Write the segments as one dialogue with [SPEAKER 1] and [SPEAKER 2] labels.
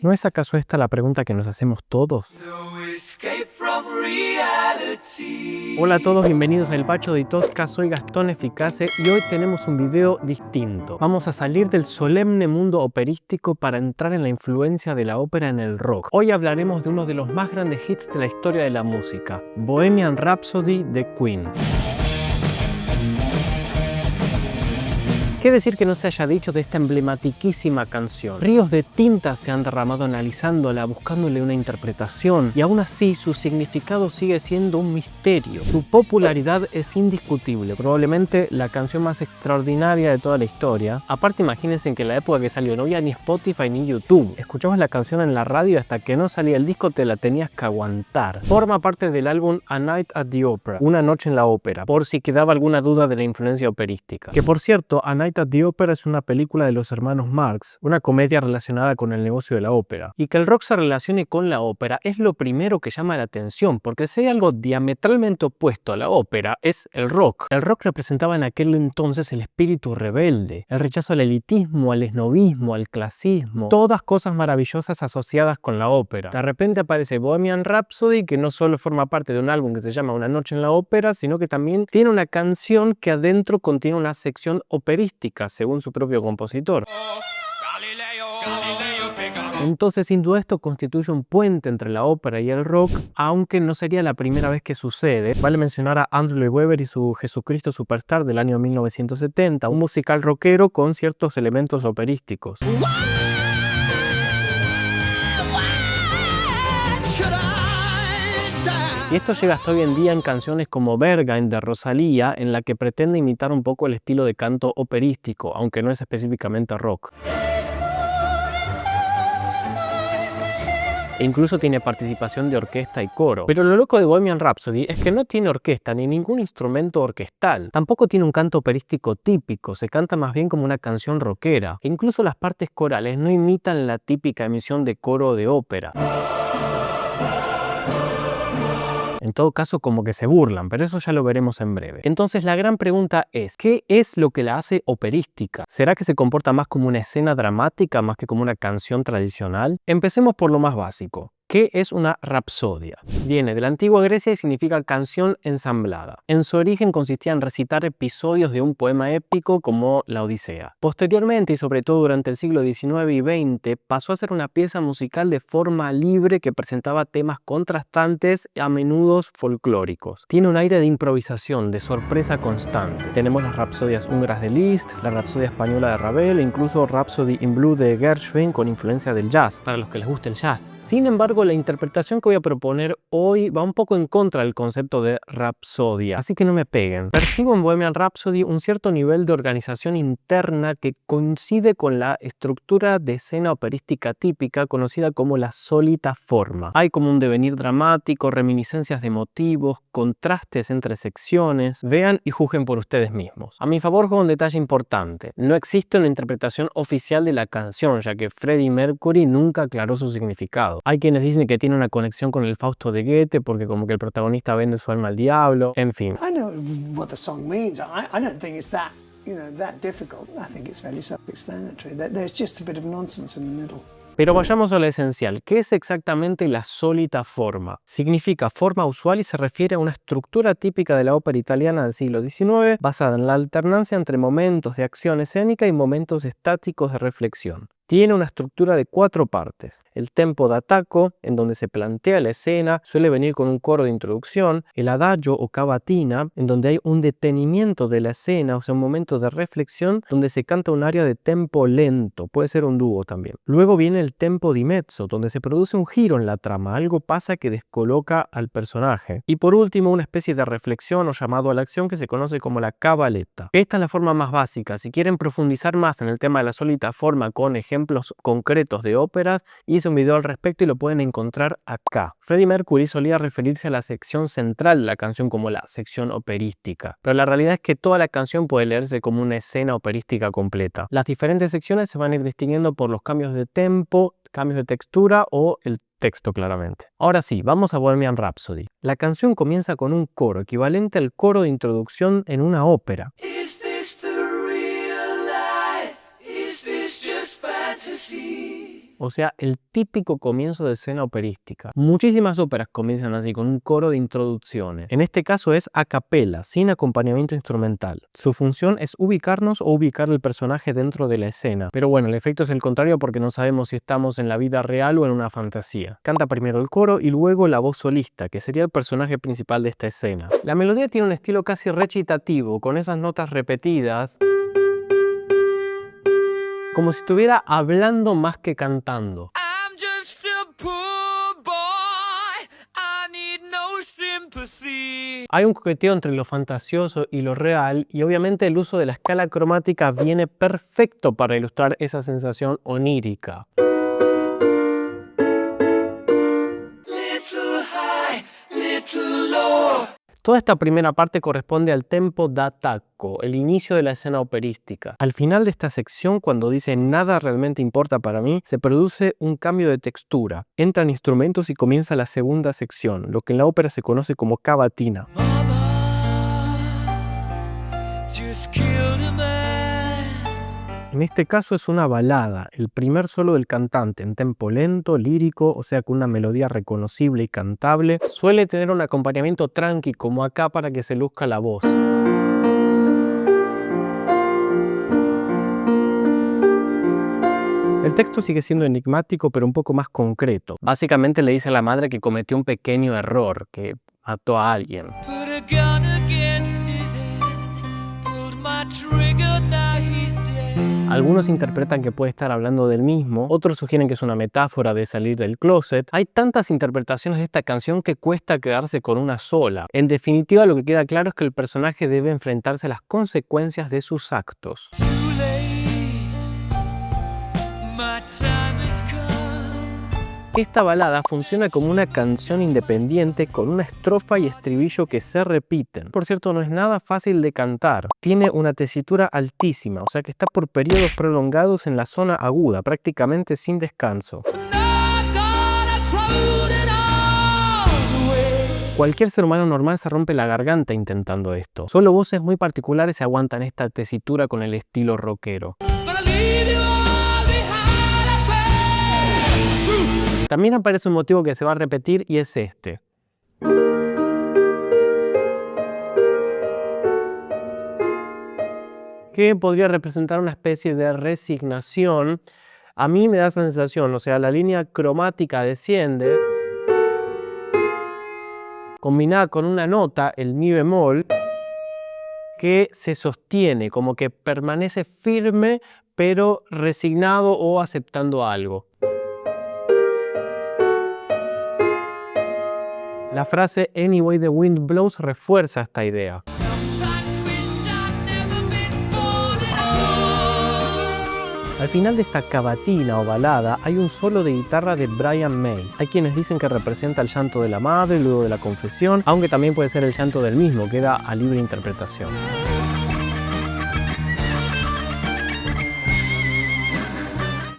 [SPEAKER 1] ¿No es acaso esta la pregunta que nos hacemos todos? Hola a todos, bienvenidos a El Bacho de Tosca, soy Gastón Eficace y hoy tenemos un video distinto. Vamos a salir del solemne mundo operístico para entrar en la influencia de la ópera en el rock. Hoy hablaremos de uno de los más grandes hits de la historia de la música, Bohemian Rhapsody de Queen. ¿Qué decir que no se haya dicho de esta emblematiquísima canción? Ríos de tinta se han derramado analizándola, buscándole una interpretación, y aún así su significado sigue siendo un misterio. Su popularidad es indiscutible, probablemente la canción más extraordinaria de toda la historia. Aparte, imagínense en que en la época que salió no había ni Spotify ni YouTube. Escuchabas la canción en la radio y hasta que no salía el disco te la tenías que aguantar. Forma parte del álbum A Night at the Opera, Una noche en la ópera, por si quedaba alguna duda de la influencia operística. Que por cierto, A Night at the Opera es una película de los hermanos Marx, una comedia relacionada con el negocio de la ópera. Y que el rock se relacione con la ópera es lo primero que llama la atención, porque si hay algo diametralmente opuesto a la ópera es el rock. El rock representaba en aquel entonces el espíritu rebelde, el rechazo al elitismo, al esnobismo, al clasismo, todas cosas maravillosas asociadas con la ópera. De repente aparece Bohemian Rhapsody, que no solo forma parte de un álbum que se llama Una noche en la ópera, sino que también tiene una canción que adentro contiene una sección operística, según su propio compositor. Entonces, sin duda, esto constituye un puente entre la ópera y el rock, aunque no sería la primera vez que sucede. Vale mencionar a Andrew Lloyd Webber y su Jesucristo Superstar del año 1970, un musical rockero con ciertos elementos operísticos. Y esto llega hasta hoy en día en canciones como Berghain de Rosalía, en la que pretende imitar un poco el estilo de canto operístico, aunque no es específicamente rock. E incluso tiene participación de orquesta y coro. Pero lo loco de Bohemian Rhapsody es que no tiene orquesta ni ningún instrumento orquestal. Tampoco tiene un canto operístico típico, se canta más bien como una canción rockera. E incluso las partes corales no imitan la típica emisión de coro de ópera. En todo caso, como que se burlan, pero eso ya lo veremos en breve. Entonces la gran pregunta es, ¿qué es lo que la hace operística? ¿Será que se comporta más como una escena dramática más que como una canción tradicional? Empecemos por lo más básico. ¿Qué es una rapsodia? Viene de la antigua Grecia y significa canción ensamblada. En su origen consistía en recitar episodios de un poema épico como la Odisea. Posteriormente, y sobre todo durante el siglo XIX y XX, pasó a ser una pieza musical de forma libre que presentaba temas contrastantes y a menudo folclóricos. Tiene un aire de improvisación, de sorpresa constante. Tenemos las rapsodias húngaras de Liszt, la rapsodia española de Ravel e incluso Rhapsody in Blue de Gershwin con influencia del jazz, para los que les guste el jazz. Sin embargo, la interpretación que voy a proponer hoy va un poco en contra del concepto de rapsodia, así que no me peguen. Percibo en Bohemian Rhapsody un cierto nivel de organización interna que coincide con la estructura de escena operística típica conocida como la solita forma. Hay como un devenir dramático, reminiscencias de motivos, contrastes entre secciones. Vean y juzguen por ustedes mismos. A mi favor juega un detalle importante. No existe una interpretación oficial de la canción, ya que Freddie Mercury nunca aclaró su significado. Hay quienes dicen que tiene una conexión con el Fausto de Goethe porque como que el protagonista vende su alma al diablo, en fin.
[SPEAKER 2] I know what the song means. I don't think it's that difficult. I think it's fairly self-explanatory. There's just a bit of nonsense in the middle.
[SPEAKER 1] Pero vayamos a lo esencial. ¿Qué es exactamente la solita forma? Significa forma usual y se refiere a una estructura típica de la ópera italiana del siglo XIX basada en la alternancia entre momentos de acción escénica y momentos estáticos de reflexión. Tiene una estructura de 4 partes. El tempo d'attacco, en donde se plantea la escena, suele venir con un coro de introducción. El adagio o cavatina, en donde hay un detenimiento de la escena, o sea, un momento de reflexión, donde se canta un aria de tempo lento. Puede ser un dúo también. Luego viene el tempo di mezzo, donde se produce un giro en la trama. Algo pasa que descoloca al personaje. Y por último, una especie de reflexión o llamado a la acción que se conoce como la cabaletta. Esta es la forma más básica. Si quieren profundizar más en el tema de la solita forma con ejemplos concretos de óperas, hice un video al respecto y lo pueden encontrar acá. Freddie Mercury solía referirse a la sección central de la canción como la sección operística, pero la realidad es que toda la canción puede leerse como una escena operística completa. Las diferentes secciones se van a ir distinguiendo por los cambios de tempo, cambios de textura o el texto claramente. Ahora sí, vamos a Bohemian Rhapsody. La canción comienza con un coro equivalente al coro de introducción en una ópera. o sea, el típico comienzo de escena operística. Muchísimas óperas comienzan así, con un coro de introducciones. En este caso es a capella, sin acompañamiento instrumental. Su función es ubicarnos o ubicar el personaje dentro de la escena. Pero bueno, el efecto es el contrario porque no sabemos si estamos en la vida real o en una fantasía. Canta primero el coro y luego la voz solista, que sería el personaje principal de esta escena. La melodía tiene un estilo casi recitativo, con esas notas repetidas, como si estuviera hablando más que cantando. I'm just a poor boy. I need no sympathy. Hay un coqueteo entre lo fantasioso y lo real, y obviamente el uso de la escala cromática viene perfecto para ilustrar esa sensación onírica. Little high, little low. Toda esta primera parte corresponde al tempo d'attacco, el inicio de la escena operística. Al final de esta sección, cuando dice nada realmente importa para mí, se produce un cambio de textura. Entran instrumentos y comienza la segunda sección, lo que en la ópera se conoce como cavatina. En este caso es una balada, el primer solo del cantante, en tempo lento, lírico, o sea con una melodía reconocible y cantable. Suele tener un acompañamiento tranqui como acá para que se luzca la voz. El texto sigue siendo enigmático pero un poco más concreto. Básicamente le dice a la madre que cometió un pequeño error, que mató a alguien. Algunos interpretan que puede estar hablando del mismo, otros sugieren que es una metáfora de salir del closet. Hay tantas interpretaciones de esta canción que cuesta quedarse con una sola. En definitiva, lo que queda claro es que el personaje debe enfrentarse a las consecuencias de sus actos. Esta balada funciona como una canción independiente con una estrofa y estribillo que se repiten. Por cierto, no es nada fácil de cantar. Tiene una tesitura altísima, o sea que está por periodos prolongados en la zona aguda, prácticamente sin descanso. Cualquier ser humano normal se rompe la garganta intentando esto. Solo voces muy particulares se aguantan esta tesitura con el estilo rockero. También aparece un motivo que se va a repetir y es este. Que podría representar una especie de resignación. A mí me da esa sensación, o sea, la línea cromática desciende, combinada con una nota, el mi bemol, que se sostiene, como que permanece firme, pero resignado o aceptando algo. La frase "Any way the wind blows" refuerza esta idea. Al final de esta cavatina o balada hay un solo de guitarra de Brian May. Hay quienes dicen que representa el llanto de la madre luego de la confesión, aunque también puede ser el llanto del mismo, queda a libre interpretación.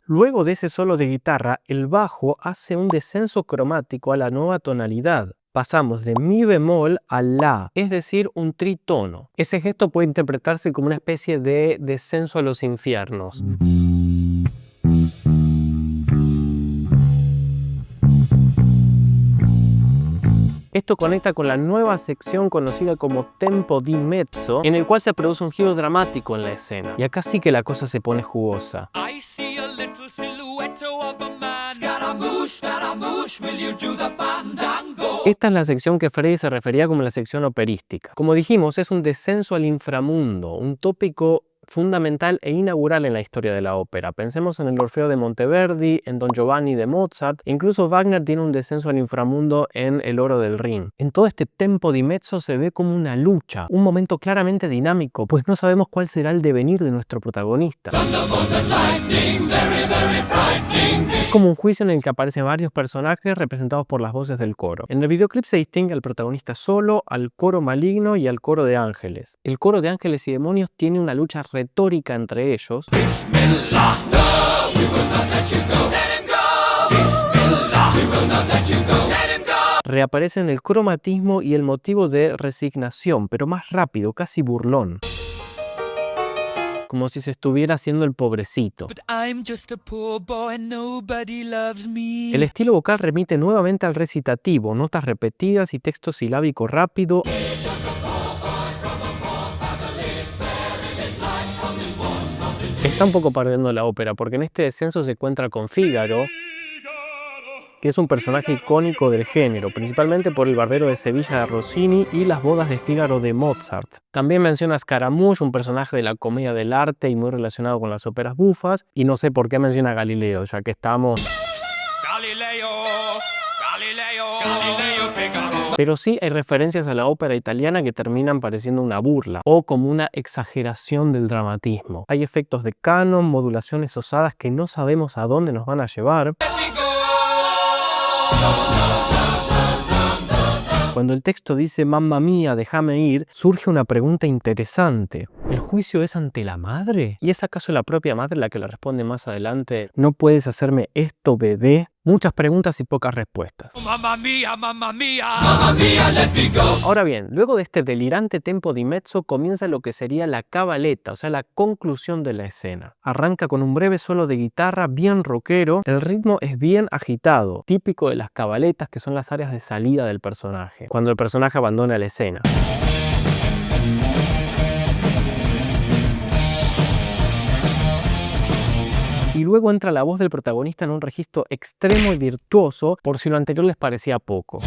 [SPEAKER 1] Luego de ese solo de guitarra, el bajo hace un descenso cromático a la nueva tonalidad. Pasamos de mi bemol a la, es decir, un tritono. Ese gesto puede interpretarse como una especie de descenso a los infiernos. Esto conecta con la nueva sección conocida como tempo di mezzo, en el cual se produce un giro dramático en la escena. Y acá sí que la cosa se pone jugosa. Esta es la sección que Freddy se refería como la sección operística. Como dijimos, es un descenso al inframundo, un tópico fundamental e inaugural en la historia de la ópera. Pensemos en el Orfeo de Monteverdi, en Don Giovanni de Mozart, incluso Wagner tiene un descenso al inframundo en El Oro del Rin. En todo este tempo di mezzo se ve como una lucha, un momento claramente dinámico, pues no sabemos cuál será el devenir de nuestro protagonista. Es como un juicio en el que aparecen varios personajes representados por las voces del coro. En el videoclip se distingue al protagonista solo, al coro maligno y al coro de ángeles. El coro de ángeles y demonios tiene una lucha retórica entre ellos. Bismillah, no, we will not let you go. Let him go. Bismillah, we will not let you go. Let him go. Reaparecen el cromatismo y el motivo de resignación, pero más rápido, casi burlón. como si se estuviera haciendo el pobrecito.
[SPEAKER 3] But I'm just a poor boy, nobody loves me.
[SPEAKER 1] El estilo vocal remite nuevamente al recitativo, notas repetidas y texto silábico rápido. Está un poco perdiendo la ópera, porque en este descenso se encuentra con Fígaro, que es un personaje icónico del género, principalmente por El Barbero de Sevilla de Rossini y Las Bodas de Fígaro de Mozart. También menciona a Scaramouche, un personaje de la comedia del arte y muy relacionado con las óperas bufas, y no sé por qué menciona a Galileo, ya que estamos...
[SPEAKER 3] Galileo, Galileo, Galileo Figaro.
[SPEAKER 1] Pero sí hay referencias a la ópera italiana que terminan pareciendo una burla o como una exageración del dramatismo. Hay efectos de canon, modulaciones osadas que no sabemos a dónde nos van a llevar. Cuando el texto dice «Mamma mía, déjame ir», surge una pregunta interesante. ¿El juicio es ante la madre? ¿Y es acaso la propia madre la que le responde más adelante «¿No puedes hacerme esto, bebé?» Muchas preguntas y pocas respuestas.
[SPEAKER 3] Mamma mia, mamma mia, mamma mia, let me go.
[SPEAKER 1] Ahora bien, luego de este delirante tempo di mezzo comienza lo que sería la cabaleta, o sea, la conclusión de la escena. Arranca con un breve solo de guitarra bien rockero, el ritmo es bien agitado, típico de las cabaletas, que son las áreas de salida del personaje, cuando el personaje abandona la escena. Y luego entra la voz del protagonista en un registro extremo y virtuoso, por si lo anterior les parecía poco.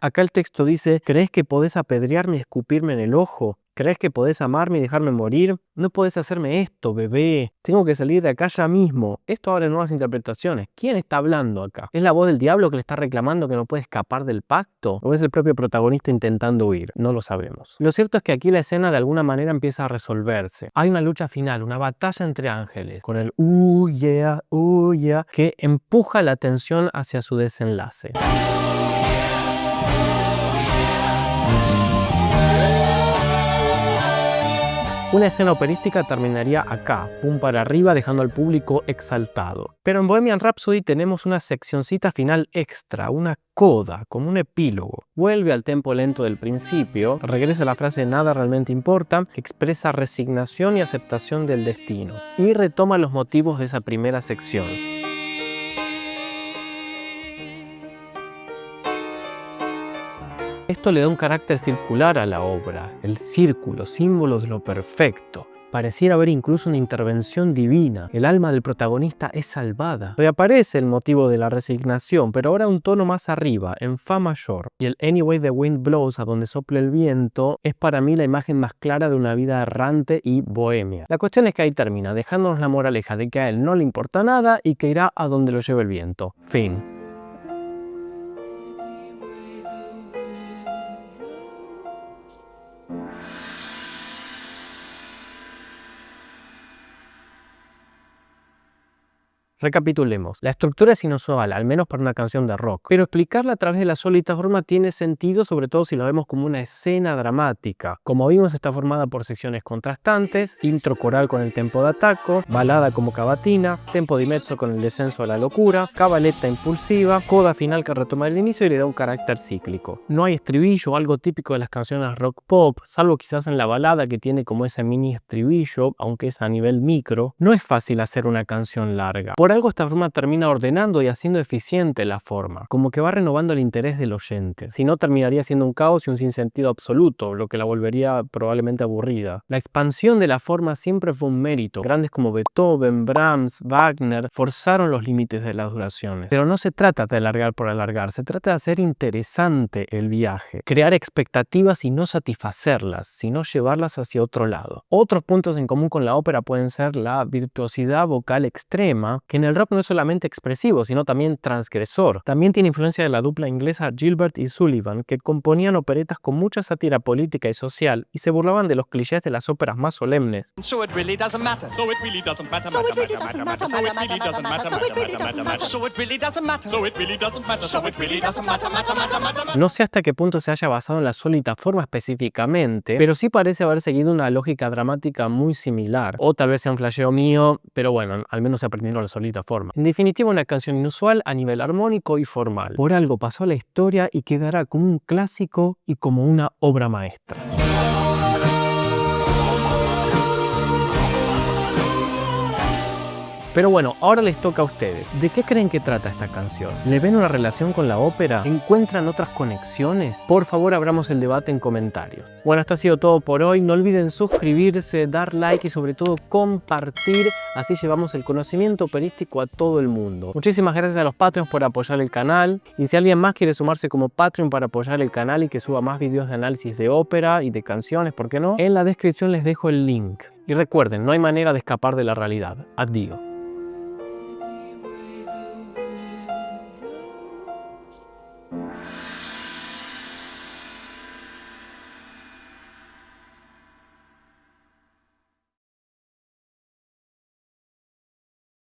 [SPEAKER 1] Acá el texto dice, ¿crees que podés apedrearme y escupirme en el ojo? ¿Crees que podés amarme y dejarme morir? No podés hacerme esto, bebé. Tengo que salir de acá ya mismo. Esto abre nuevas interpretaciones. ¿Quién está hablando acá? ¿Es la voz del diablo que le está reclamando que no puede escapar del pacto? ¿O es el propio protagonista intentando huir? No lo sabemos. Lo cierto es que aquí la escena de alguna manera empieza a resolverse. Hay una lucha final, una batalla entre ángeles, con el yeah, que empuja la tensión hacia su desenlace. Una escena operística terminaría acá, pum para arriba, dejando al público exaltado. Pero en Bohemian Rhapsody tenemos una seccioncita final extra, una coda, como un epílogo. Vuelve al tempo lento del principio, regresa la frase «nada realmente importa», que expresa resignación y aceptación del destino, y retoma los motivos de esa primera sección. Esto le da un carácter circular a la obra, el círculo, símbolo de lo perfecto. Pareciera haber incluso una intervención divina. El alma del protagonista es salvada. Reaparece el motivo de la resignación, pero ahora un tono más arriba, en fa mayor. Y el Anyway the Wind Blows, a donde sopla el viento, es para mí la imagen más clara de una vida errante y bohemia. La cuestión es que ahí termina, dejándonos la moraleja de que a él no le importa nada y que irá a donde lo lleve el viento. Fin. Recapitulemos. La estructura es inusual, al menos para una canción de rock, pero explicarla a través de la sólita forma tiene sentido, sobre todo si la vemos como una escena dramática. Como vimos, está formada por secciones contrastantes, intro coral con el tempo de ataco, balada como cavatina, tempo di mezzo con el descenso a la locura, cabaletta impulsiva, coda final que retoma el inicio y le da un carácter cíclico. No hay estribillo, algo típico de las canciones rock pop, salvo quizás en la balada que tiene como ese mini estribillo, aunque es a nivel micro. No es fácil hacer una canción larga. Por algo esta forma termina ordenando y haciendo eficiente la forma, como que va renovando el interés del oyente. Si no, terminaría siendo un caos y un sinsentido absoluto, lo que la volvería probablemente aburrida. La expansión de la forma siempre fue un mérito. Grandes como Beethoven, Brahms, Wagner forzaron los límites de las duraciones. Pero no se trata de alargar por alargar, se trata de hacer interesante el viaje, crear expectativas y no satisfacerlas, sino llevarlas hacia otro lado. Otros puntos en común con la ópera pueden ser la virtuosidad vocal extrema, que en el rock no es solamente expresivo, sino también transgresor. También tiene influencia de la dupla inglesa Gilbert y Sullivan, que componían operetas con mucha sátira política y social y se burlaban de los clichés de las óperas más solemnes.
[SPEAKER 3] So it really doesn't matter. So it really doesn't matter. So it really doesn't matter. So it really doesn't matter. So it really doesn't matter. So it really doesn't matter. So it really doesn't matter. So it really doesn't matter.
[SPEAKER 1] No sé hasta qué punto se haya basado en la sólita forma específicamente, pero sí parece haber seguido una lógica dramática muy similar. O tal vez sea un flasheo mío, pero bueno, al menos se aprendieron la sólita distintas formas. En definitiva, una canción inusual a nivel armónico y formal. Por algo pasó a la historia y quedará como un clásico y como una obra maestra. Pero bueno, ahora les toca a ustedes. ¿De qué creen que trata esta canción? ¿Le ven una relación con la ópera? ¿Encuentran otras conexiones? Por favor, abramos el debate en comentarios. Bueno, esto ha sido todo por hoy. No olviden suscribirse, dar like y sobre todo compartir. Así llevamos el conocimiento operístico a todo el mundo. Muchísimas gracias a los Patreons por apoyar el canal. Y si alguien más quiere sumarse como Patreon para apoyar el canal y que suba más videos de análisis de ópera y de canciones, ¿por qué no? En la descripción les dejo el link. Y recuerden, no hay manera de escapar de la realidad. Adiós.